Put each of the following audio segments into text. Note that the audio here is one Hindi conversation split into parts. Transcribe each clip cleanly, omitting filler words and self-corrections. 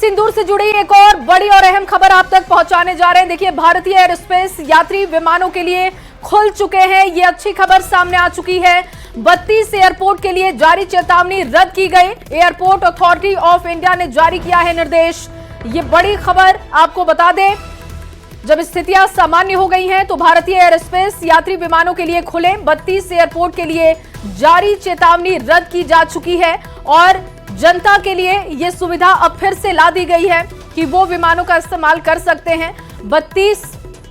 सिंदूर से जुड़ी एक और बड़ी और अहम खबर आप तक पहुंचाने जा रहे हैं। देखिए, भारतीय एयरस्पेस यात्री विमानों के लिए खुल चुके हैं। ये अच्छी खबर सामने आ चुकी है। 32 एयरपोर्ट के लिए जारी चेतावनी रद्द की गई। एयरपोर्ट अथॉरिटी ऑफ इंडिया ने जारी किया है निर्देश। ये बड़ी खबर आपको बता दें, जब स्थितियां सामान्य हो गई हैं तो भारतीय एयरस्पेस यात्री विमानों के लिए खुले 32 एयरपोर्ट के लिए जारी चेतावनी रद्द की जा चुकी है और जनता के लिए यह सुविधा अब फिर से ला दी गई है कि वो विमानों का इस्तेमाल कर सकते हैं। 32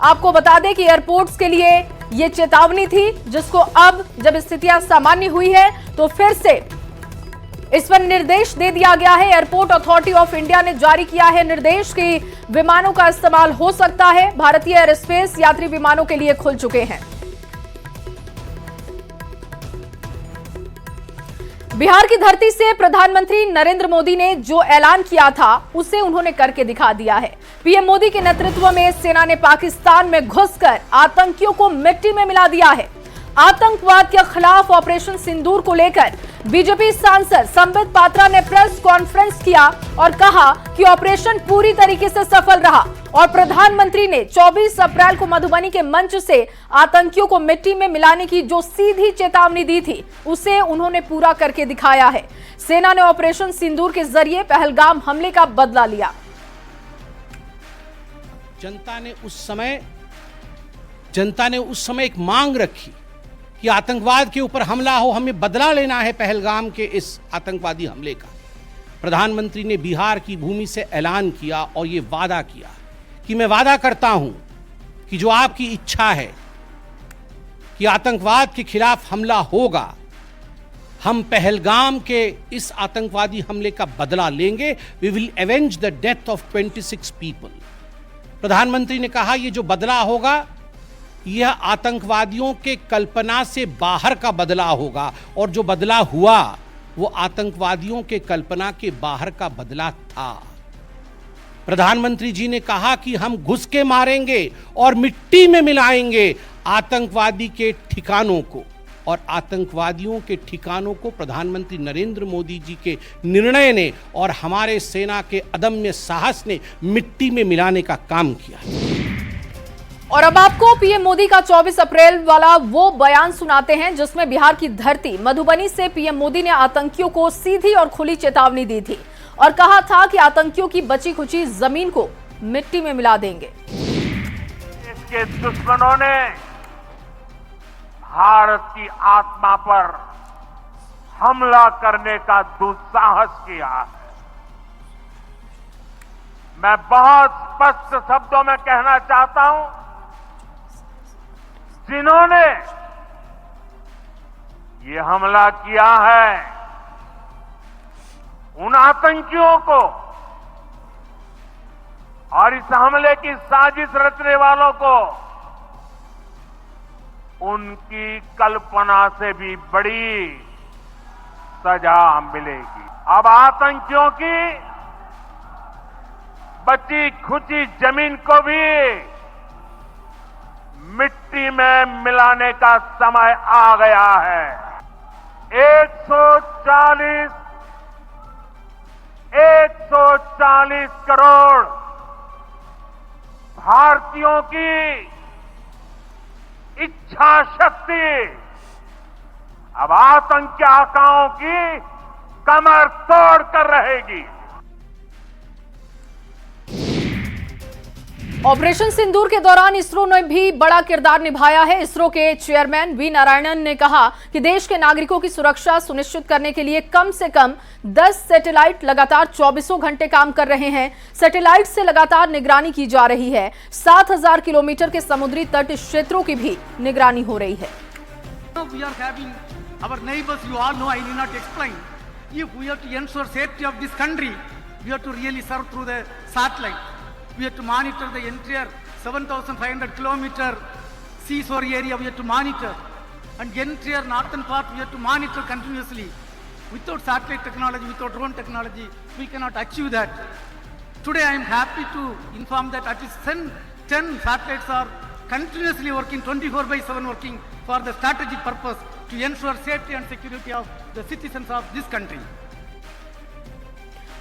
आपको बता दें कि एयरपोर्ट्स के लिए यह चेतावनी थी, जिसको अब जब स्थितियां सामान्य हुई है तो फिर से इस पर निर्देश दे दिया गया है। एयरपोर्ट अथॉरिटी ऑफ इंडिया ने जारी किया है निर्देश कि विमानों का इस्तेमाल हो सकता है। भारतीय एयरस्पेस यात्री विमानों के लिए खुल चुके हैं। बिहार की धरती से प्रधानमंत्री नरेंद्र मोदी ने जो ऐलान किया था उसे उन्होंने करके दिखा दिया है। पीएम मोदी के नेतृत्व में सेना ने पाकिस्तान में घुसकर आतंकियों को मिट्टी में मिला दिया है। आतंकवाद के खिलाफ ऑपरेशन सिंदूर को लेकर बीजेपी सांसद संबित पात्रा ने प्रेस कॉन्फ्रेंस किया और कहा कि ऑपरेशन पूरी तरीके से सफल रहा और प्रधानमंत्री ने 24 अप्रैल को मधुबनी के मंच से आतंकियों को मिट्टी में मिलाने की जो सीधी चेतावनी दी थी उसे उन्होंने पूरा करके दिखाया है। सेना ने ऑपरेशन सिंदूर के जरिए पहलगाम हमले का बदला लिया। जनता ने उस समय एक मांग रखी कि आतंकवाद के ऊपर हमला हो, हमें बदला लेना है पहलगाम के इस आतंकवादी हमले का। प्रधानमंत्री ने बिहार की भूमि से ऐलान किया और ये वादा किया कि मैं वादा करता हूं कि जो आपकी इच्छा है कि आतंकवाद के खिलाफ हमला होगा, हम पहलगाम के इस आतंकवादी हमले का बदला लेंगे। We will avenge the death of 26 people. प्रधानमंत्री ने कहा ये जो बदला होगा यह आतंकवादियों के कल्पना से बाहर का बदला होगा और जो बदला हुआ वो आतंकवादियों के कल्पना के बाहर का बदला था। प्रधानमंत्री जी ने कहा कि हम घुस के मारेंगे और मिट्टी में मिलाएंगे आतंकवादी के ठिकानों को, और आतंकवादियों के ठिकानों को प्रधानमंत्री नरेंद्र मोदी जी के निर्णय ने और हमारे सेना के अदम्य साहस ने मिट्टी में मिलाने का काम किया। और अब आपको पीएम मोदी का 24 अप्रैल वाला वो बयान सुनाते हैं जिसमें बिहार की धरती मधुबनी से पीएम मोदी ने आतंकियों को सीधी और खुली चेतावनी दी थी और कहा था कि आतंकियों की बची खुची जमीन को मिट्टी में मिला देंगे। इसके दुश्मनों ने भारत की आत्मा पर हमला करने का दुस्साहस किया है। मैं बहुत स्पष्ट शब्दों में कहना चाहता हूं, जिन्होंने ये हमला किया है उन आतंकियों को और इस हमले की साजिश रचने वालों को उनकी कल्पना से भी बड़ी सजा मिलेगी। अब आतंकियों की बची खुची जमीन को भी मिट्टी में मिलाने का समय आ गया है। 140 करोड़ भारतीयों की इच्छा शक्ति अब आतंकी आकाओं की कमर तोड़ कर रहेगी। ऑपरेशन सिंदूर के दौरान इसरो ने भी बड़ा किरदार निभाया है। इसरो के चेयरमैन वी नारायणन ने कहा कि देश के नागरिकों की सुरक्षा सुनिश्चित करने के लिए कम से कम 10 सैटेलाइट लगातार 24 घंटे काम कर रहे हैं। सैटेलाइट से लगातार निगरानी की जा रही है। 7000 किलोमीटर के समुद्री तट क्षेत्रों की भी निगरानी हो रही है। We have to monitor the entire 7,500 kilometer seashore area. We have to monitor, and the entire northern part we have to monitor continuously. Without satellite technology, without drone technology, we cannot achieve that. Today I am happy to inform that at least 10 satellites are continuously working, 24/7 working for the strategic purpose to ensure safety and security of the citizens of this country.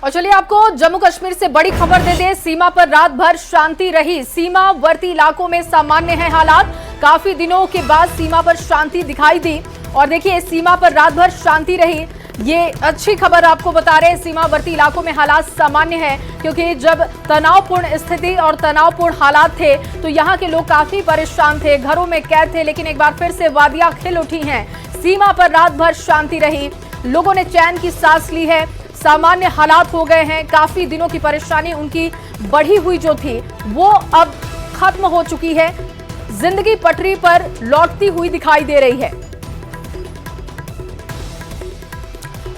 और चलिए आपको जम्मू कश्मीर से बड़ी खबर दे दें। सीमा पर रात भर शांति रही। सीमावर्ती इलाकों में सामान्य है हालात। काफी दिनों के बाद सीमा पर शांति दिखाई दी और देखिए सीमा पर रात भर शांति रही। ये अच्छी खबर आपको बता रहे हैं। सीमावर्ती इलाकों में हालात सामान्य है क्योंकि जब तनावपूर्ण स्थिति और तनावपूर्ण हालात थे तो यहाँ के लोग काफी परेशान थे, घरों में कैद थे, लेकिन एक बार फिर से वादियां खिल उठी हैं। सीमा पर रात भर शांति रही, लोगों ने चैन की सांस ली है, सामान्य हालात हो गए हैं। काफी दिनों की परेशानी उनकी बढ़ी हुई जो थी वो अब खत्म हो चुकी है। जिंदगी पटरी पर लौटती हुई दिखाई दे रही है।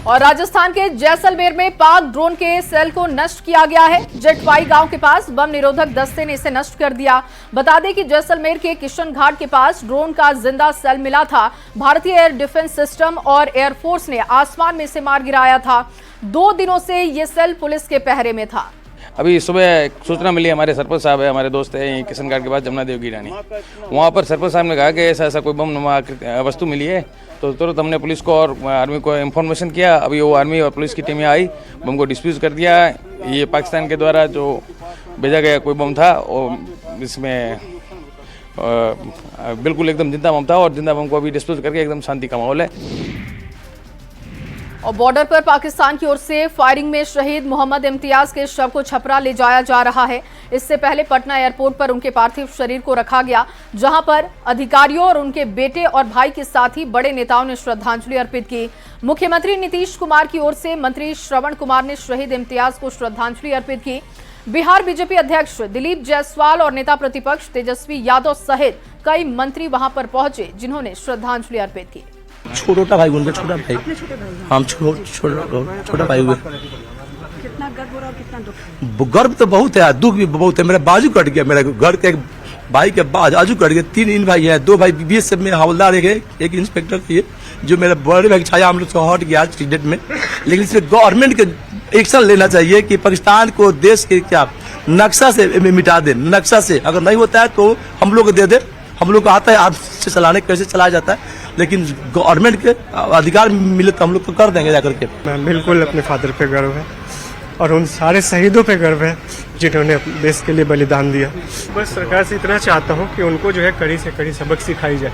और राजस्थान के जैसलमेर में पाक ड्रोन के सेल को नष्ट किया गया है। जटवाई गांव के पास बम निरोधक दस्ते ने इसे नष्ट कर दिया। बता दें कि जैसलमेर के किशन घाट के पास ड्रोन का जिंदा सेल मिला था। भारतीय एयर डिफेंस सिस्टम और एयरफोर्स ने आसमान में इसे मार गिराया था। 2 दिनों से ये सेल पुलिस के पहरे में था। अभी सुबह सूचना मिली, हमारे सरपंच साहब है, हमारे दोस्त है किशन घाट के पास जमुना देव की रानी, वहाँ पर सरपंच साहब ने कहा कि ऐसा कोई बम वस्तु मिली है। तो तुरंत हमने पुलिस को और आर्मी को इन्फॉर्मेशन किया। अभी वो आर्मी और पुलिस की टीमें आई, बम को डिस्प्यूज कर दिया। ये पाकिस्तान के द्वारा जो भेजा गया कोई बम था और इसमें बिल्कुल एकदम जिंदा बम था और जिंदा बम को अभी डिस्प्यूज करके एकदम शांति का माहौल है। और बॉर्डर पर पाकिस्तान की ओर से फायरिंग में शहीद मोहम्मद इम्तियाज के शव को छपरा ले जाया जा रहा है। इससे पहले पटना एयरपोर्ट पर उनके पार्थिव शरीर को रखा गया, जहां पर अधिकारियों और उनके बेटे और भाई के साथ ही बड़े नेताओं ने श्रद्धांजलि अर्पित की। मुख्यमंत्री नीतीश कुमार की ओर से मंत्री श्रवण कुमार ने शहीद इम्तियाज को श्रद्धांजलि अर्पित की। बिहार बीजेपी अध्यक्ष दिलीप जायसवाल और नेता प्रतिपक्ष तेजस्वी यादव सहित कई मंत्री वहां पर पहुंचे, जिन्होंने श्रद्धांजलि अर्पित की। छोटा भाई, उनका छोटा भाई, हम छोटा भाई हुए। कितना गर्व हो रहा है, कितना दुख? गर्व तो बहुत है, दुख भी बहुत है। मेरा बाजू कट गया, मेरा घर के भाई के बाजू कट गया। 3 इन भाई हैं, 2 भाई बीएसएफ में हवलदार है, एक इंस्पेक्टर थे, जो मेरा बड़े भाई छाया हम लोग से हट गया आज की डेट में। लेकिन इसमें गवर्नमेंट के एक्शन लेना चाहिए कि पाकिस्तान को देश के क्या नक्शा से मिटा दे। नक्शा से अगर नहीं होता है तो हम लोग दे दे। हम लोग को आता है आर्म से चलाने, कैसे चलाया जाता है, लेकिन गवर्नमेंट के अधिकार मिले तो हम लोग को कर देंगे जाकर के। बिल्कुल अपने फादर पे गर्व है और उन सारे शहीदों पे गर्व है जिन्होंने देश के लिए बलिदान दिया। बस सरकार से इतना चाहता हूँ कि उनको जो है कड़ी से कड़ी सबक सिखाई जाए,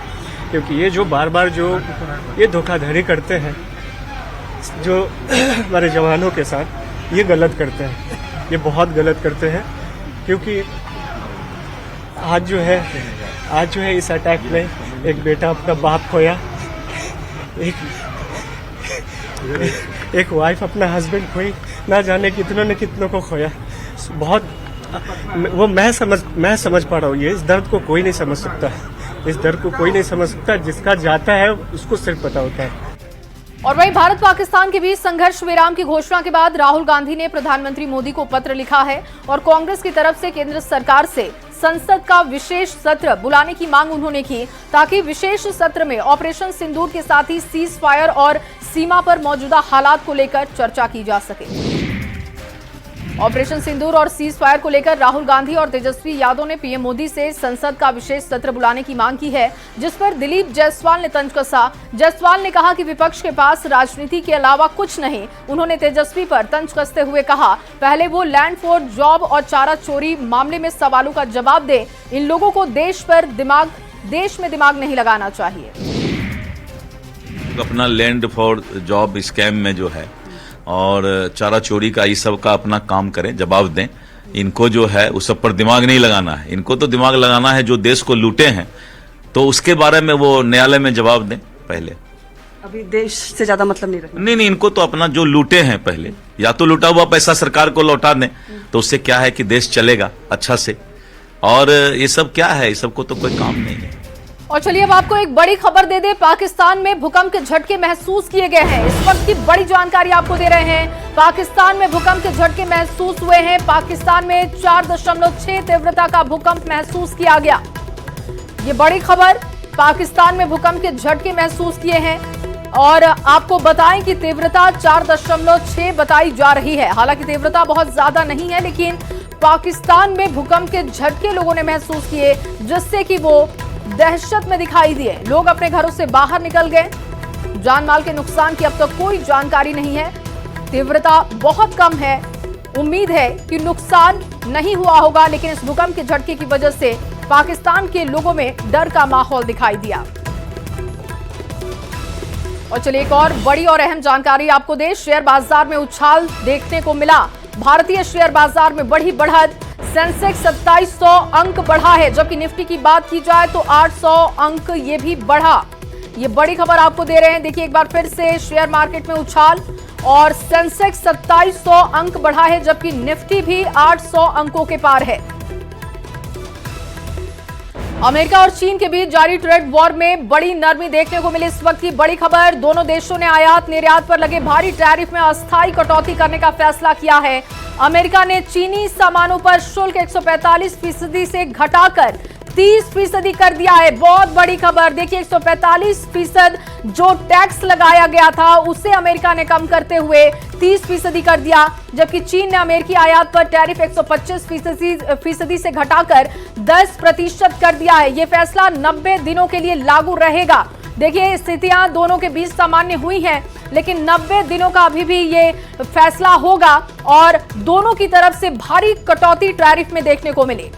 क्योंकि ये जो बार बार जो ये धोखाधड़ी करते हैं जो हमारे जवानों के साथ, ये गलत करते हैं, ये बहुत गलत करते हैं। क्योंकि आज जो है इस अटैक में एक बेटा अपना बाप खोया, एक वाइफ अपना हस्बैंड खोई, ना जाने कितनों ने कितनों को खोया। बहुत वो मैं समझ पा रहा हूँ। ये इस दर्द को कोई नहीं समझ सकता, इस दर्द को कोई नहीं समझ सकता। जिसका जाता है उसको सिर्फ पता होता है। और वहीं भारत पाकिस्तान के बीच संघर्ष विराम की घोषणा के बाद राहुल गांधी ने प्रधानमंत्री मोदी को पत्र लिखा है और कांग्रेस की तरफ से केंद्र सरकार से संसद का विशेष सत्र बुलाने की मांग उन्होंने की, ताकि विशेष सत्र में ऑपरेशन सिंदूर के साथ ही सीज फायर और सीमा पर मौजूदा हालात को लेकर चर्चा की जा सके। ऑपरेशन सिंदूर और सीज फायर को लेकर राहुल गांधी और तेजस्वी यादव ने पीएम मोदी से संसद का विशेष सत्र बुलाने की मांग की है, जिस पर दिलीप जायसवाल ने तंज कसा। जायसवाल ने कहा कि विपक्ष के पास राजनीति के अलावा कुछ नहीं। उन्होंने तेजस्वी पर तंज कसते हुए कहा, पहले वो लैंड फोर जॉब और चारा चोरी मामले में सवालों का जवाब दे। इन लोगों को देश में दिमाग नहीं लगाना चाहिए। अपना लैंड फॉर जॉब स्कैम में जो है और चारा चोरी का इस सब का अपना काम करें, जवाब दें। इनको जो है उस सब पर दिमाग नहीं लगाना है। इनको तो दिमाग लगाना है जो देश को लूटे हैं, तो उसके बारे में वो न्यायालय में जवाब दें पहले। अभी देश से ज्यादा मतलब नहीं रखना। नहीं, इनको तो अपना जो लूटे हैं पहले, या तो लूटा हुआ पैसा सरकार को लौटा दें, तो उससे क्या है कि देश चलेगा अच्छा से। और ये सब क्या है, इस सब को तो कोई काम नहीं है। और चलिए अब आपको एक बड़ी खबर दे दे। पाकिस्तान में भूकंप के झटके महसूस किए गए हैं। इस वक्त की बड़ी जानकारी आपको दे रहे हैं। पाकिस्तान में भूकंप के झटके महसूस हुए हैं। पाकिस्तान में 4.6 तीव्रता का भूकंप महसूस किया गया। ये बड़ी खबर, पाकिस्तान में भूकंप के झटके महसूस किए हैं और आपको बताएं कि तीव्रता 4.6 बताई जा रही है। हालांकि तीव्रता बहुत ज्यादा नहीं है, लेकिन पाकिस्तान में भूकंप के झटके लोगों ने महसूस किए, जिससे कि वो दहशत में दिखाई दिए। लोग अपने घरों से बाहर निकल गए। जान माल के नुकसान की अब तक कोई जानकारी नहीं है। तीव्रता बहुत कम है। उम्मीद है कि नुकसान नहीं हुआ होगा, लेकिन इस भूकंप के झटके की वजह से पाकिस्तान के लोगों में डर का माहौल दिखाई दिया। और चलिए एक और बड़ी और अहम जानकारी आपको दें। शेयर बाजार में उछाल देखने को मिला। भारतीय शेयर बाजार में बढ़ी बढ़त। सेंसेक्स 2700 अंक बढ़ा है, जबकि निफ्टी की बात की जाए तो 800 अंक ये भी बढ़ा। ये बड़ी खबर आपको दे रहे हैं। देखिए एक बार फिर से शेयर मार्केट में उछाल और सेंसेक्स 2700 अंक बढ़ा है, जबकि निफ्टी भी 800 अंकों के पार है। अमेरिका और चीन के बीच जारी ट्रेड वॉर में बड़ी नरमी देखने को मिली। इस वक्त की बड़ी खबर, दोनों देशों ने आयात निर्यात पर लगे भारी टैरिफ में अस्थायी कटौती करने का फैसला किया है। अमेरिका ने चीनी सामानों पर शुल्क 145% से घटाकर 30% कर दिया है। बहुत बड़ी खबर। देखिए 145% जो टैक्स लगाया गया था उसे अमेरिका ने कम करते हुए 30% कर दिया, जबकि चीन ने अमेरिकी आयात पर टैरिफ 125% से घटाकर 10% कर दिया है। यह फैसला 90 दिनों के लिए लागू रहेगा। देखिए स्थितियां दोनों के बीच सामान्य हुई हैं, लेकिन 90 दिनों का अभी भी ये फैसला होगा और दोनों की तरफ से भारी कटौती टैरिफ में देखने को मिली।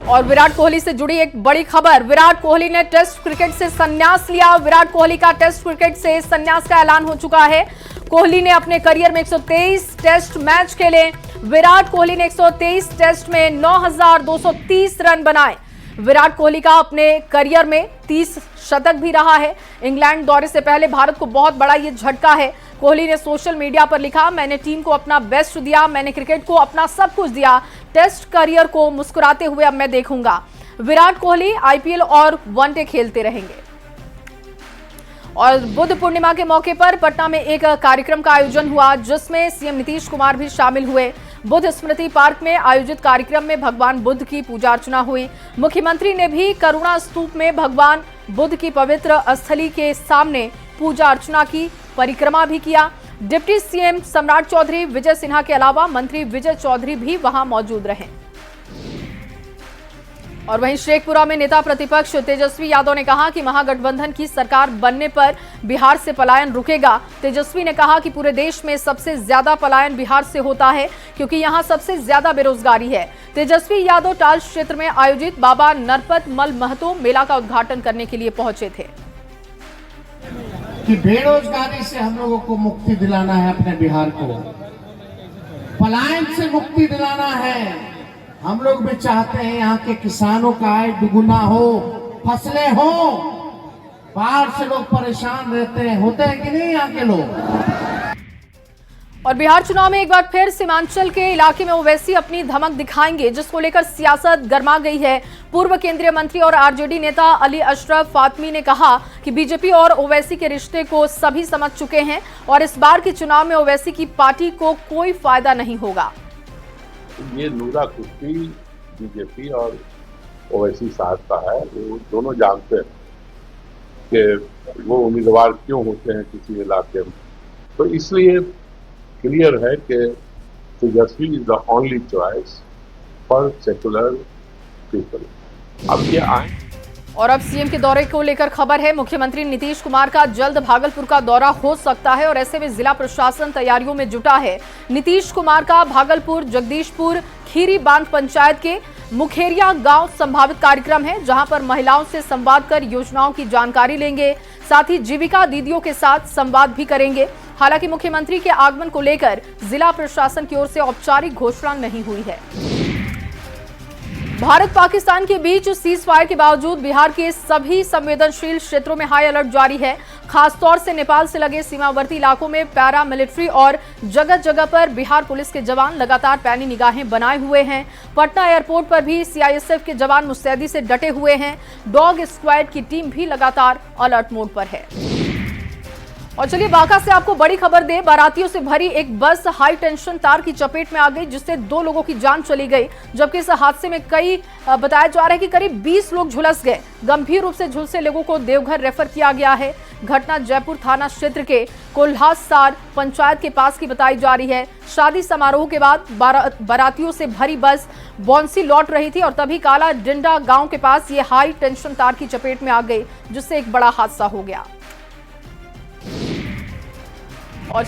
और विराट कोहली से जुड़ी एक बड़ी खबर। विराट कोहली ने टेस्ट क्रिकेट से संन्यास लिया। विराट कोहली का टेस्ट क्रिकेट से संन्यास का ऐलान हो चुका है। कोहली ने अपने करियर में 123 टेस्ट मैच खेले। विराट कोहली ने 123 टेस्ट में 9,230 रन बनाए। विराट कोहली का अपने करियर में 30 शतक भी रहा है। इंग्लैंड दौरे से पहले भारत को बहुत बड़ा ये झटका है। कोहली ने सोशल मीडिया पर लिखा, मैंने टीम को अपना बेस्ट दिया, मैंने क्रिकेट को अपना सब कुछ दिया, टेस्ट करियर को मुस्कुराते हुए अब मैं देखूंगा। विराट कोहली आईपीएल और वनडे खेलते रहेंगे। और बुद्ध पूर्णिमा के मौके पर पटना में एक कार्यक्रम का आयोजन हुआ, जिसमें सीएम नीतीश कुमार भी शामिल हुए। बुद्ध स्मृति पार्क में आयोजित कार्यक्रम में भगवान बुद्ध की पूजा अर्चना हुई। मुख्यमंत्री ने भी करुणा स्तूप में भगवान बुद्ध की पवित्र स्थली के सामने पूजा अर्चना की, परिक्रमा भी किया। डिप्टी सीएम सम्राट चौधरी, विजय सिन्हा के अलावा मंत्री विजय चौधरी भी वहां मौजूद रहे। और वहीं शेखपुरा में नेता प्रतिपक्ष तेजस्वी यादव ने कहा कि महागठबंधन की सरकार बनने पर बिहार से पलायन रुकेगा। तेजस्वी ने कहा कि पूरे देश में सबसे ज्यादा पलायन बिहार से होता है, क्योंकि यहां सबसे ज्यादा बेरोजगारी है। तेजस्वी यादव टाल क्षेत्र में आयोजित बाबा नरपत मल महतो मेला का उद्घाटन करने के लिए पहुंचे थे। कि बेरोजगारी से हम लोगों को मुक्ति दिलाना है, अपने बिहार को पलायन से मुक्ति दिलाना है। हम लोग भी चाहते हैं यहाँ के किसानों का आय दुगुना हो, फसलें हो। बाहर से लोग परेशान रहते हैं, होते हैं कि नहीं यहाँ के लोग। और बिहार चुनाव में एक बार फिर सीमांचल के इलाके में ओवैसी अपनी धमक दिखाएंगे, जिसको लेकर सियासत गर्मा गई है। पूर्व केंद्रीय मंत्री और आरजेडी नेता अली अशरफ फातमी ने कहा कि बीजेपी और ओवैसी के रिश्ते को सभी समझ चुके हैं और इस बार के चुनाव में ओवैसी की पार्टी को कोई फायदा नहीं होगा। ये नूरा कुश्ती बीजेपी और ओवैसी साहब का है। वो दोनों जानते हैं कि वो उम्मीदवार क्यों होते हैं किसी इलाके में, तो इसलिए क्लियर है कि Tejashwi is the only choice for secular people. अब ये आए। और अब सीएम के दौरे को लेकर खबर है। मुख्यमंत्री नीतीश कुमार का जल्द भागलपुर का दौरा हो सकता है और ऐसे में जिला प्रशासन तैयारियों में जुटा है। नीतीश कुमार का भागलपुर, जगदीशपुर, खीरी बांध पंचायत के मुखेरिया गांव संभावित कार्यक्रम है, जहां पर महिलाओं से संवाद कर योजनाओं की जानकारी लेंगे। साथ ही जीविका दीदियों के साथ संवाद भी करेंगे। हालांकि मुख्यमंत्री के आगमन को लेकर जिला प्रशासन की ओर से औपचारिक घोषणा नहीं हुई है। भारत पाकिस्तान के बीच सीज फायर के बावजूद बिहार के सभी संवेदनशील क्षेत्रों में हाई अलर्ट जारी है। खासतौर से नेपाल से लगे सीमावर्ती इलाकों में पैरा मिलिट्री और जगह जगह पर बिहार पुलिस के जवान लगातार पैनी निगाहें बनाए हुए हैं। पटना एयरपोर्ट पर भी सीआईएसएफ के जवान मुस्तैदी से डटे हुए हैं। डॉग स्क्वाड की टीम भी लगातार अलर्ट मोड पर है। और चलिए बांका से आपको बड़ी खबर दे। बारातियों से भरी एक बस हाई टेंशन तार की चपेट में आ गई, जिससे 2 लोगों की जान चली गई, जबकि इस हादसे में बताया जा रहा है कि करीब 20 लोग झुलस गए। गंभीर रूप से झुलसे लोगों को देवघर रेफर किया गया है। घटना जयपुर थाना क्षेत्र के कोल्हासार पंचायत के पास की बताई जा रही है। शादी समारोह के बाद बारातियों से भरी बस बौंसी लौट रही थी और तभी काला डिंडा गांव के पास ये हाई टेंशन तार की चपेट में आ गई, जिससे एक बड़ा हादसा हो गया। और